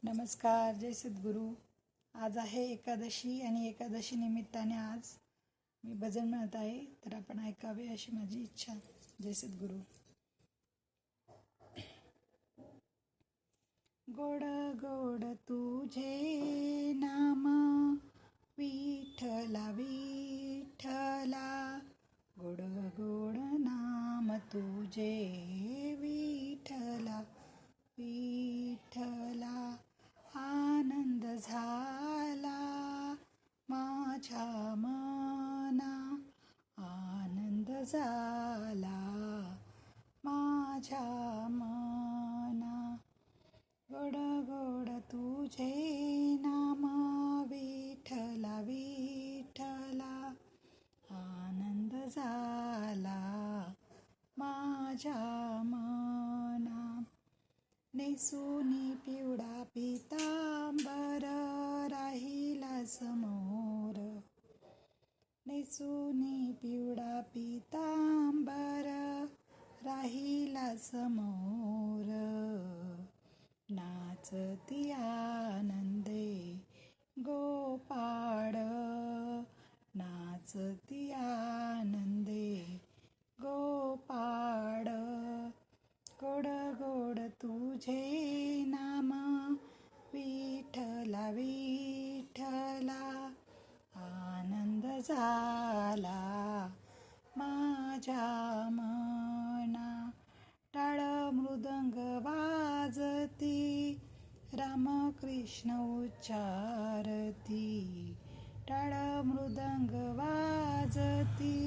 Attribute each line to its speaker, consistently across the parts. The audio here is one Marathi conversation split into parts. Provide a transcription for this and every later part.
Speaker 1: नमस्कार. जय सद्गुरू. आज आहे एकादशी आणि एकादशी निमित्ताने आज मी भजन म्हणत आहे, तर आपण ऐकावे अशी माझी इच्छा. जय सद्गुरू. गोड गोड तुझे नाम विठ्ठला विठ्ठला, गोड गोड नाम तुझे विठ्ठला विठ्ठला. आनंद झाला माझ्या मना, आनंद झाला माझ्या मना. गोड गोड तुझे नाम विठ्ठला विठ्ठला, आनंद झाला माझ्या मना. नेसूनी पिवळा पितांबर राहिला समोर, नेसूनी पिवळा पितांबर राहिला समोर. नाचती आनंदे गोपाळ, नाचती आनंदे गोपाळ. गोड गोड तुझे नाम विठ्ठला विठ्ठला, आनंद झाला माझ्या मना. टाळ मृदंग वाजती रामकृष्ण उच्चारती, टाळ मृदंग वाजती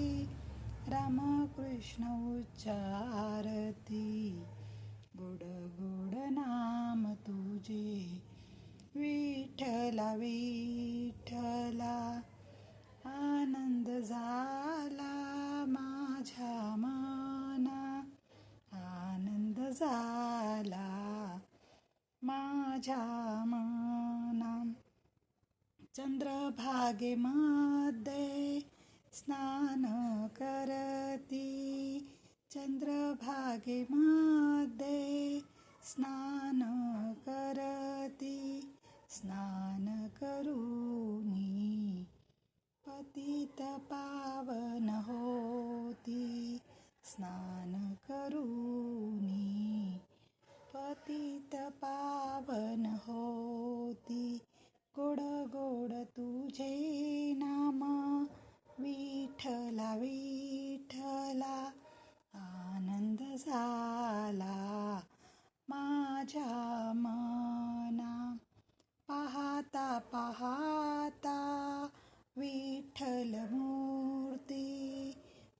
Speaker 1: रामकृष्ण उच्चारती. गोड गोड नाम तुझे विठ्ठला विठ्ठला, आनंद झाला माझ्या मना, आनंद झाला माझ्या मना. चंद्रभागेमध्ये स्नान करती, चंद्रभागेमध्ये स्नान करती. स्नान करूनी पतित पावन होती, स्नान करूनी पतित पावन होती. गोड गोड तुझे नाम विठ्ठला विठ्ठला, आनंद झाला माझ्या मना. पाहता पाहता विठ्ठल मूर्ती,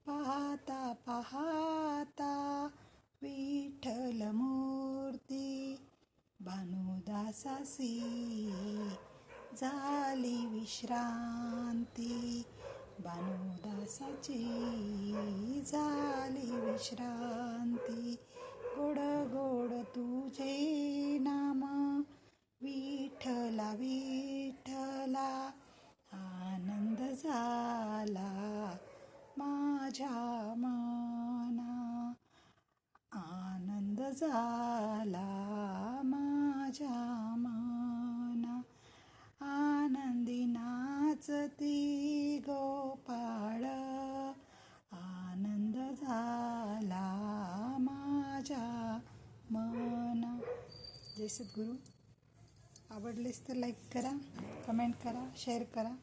Speaker 1: पाहता पाहता विठ्ठल मूर्ती. भानुदासासी झाली विश्रांती, भानुदासाची झाली विश्रांती. गोड गोड तुझे नाम विठ्ठला विठ्ठला, आनंद झाला माझ्या मना, आनंद झाला माझ्या मना. आनंदी नाचती गोपाळ, आनंद झाला माझ्या मना. जय सद्गुरू. आवडलेस तर लाईक करा, कमेंट करा, शेअर करा.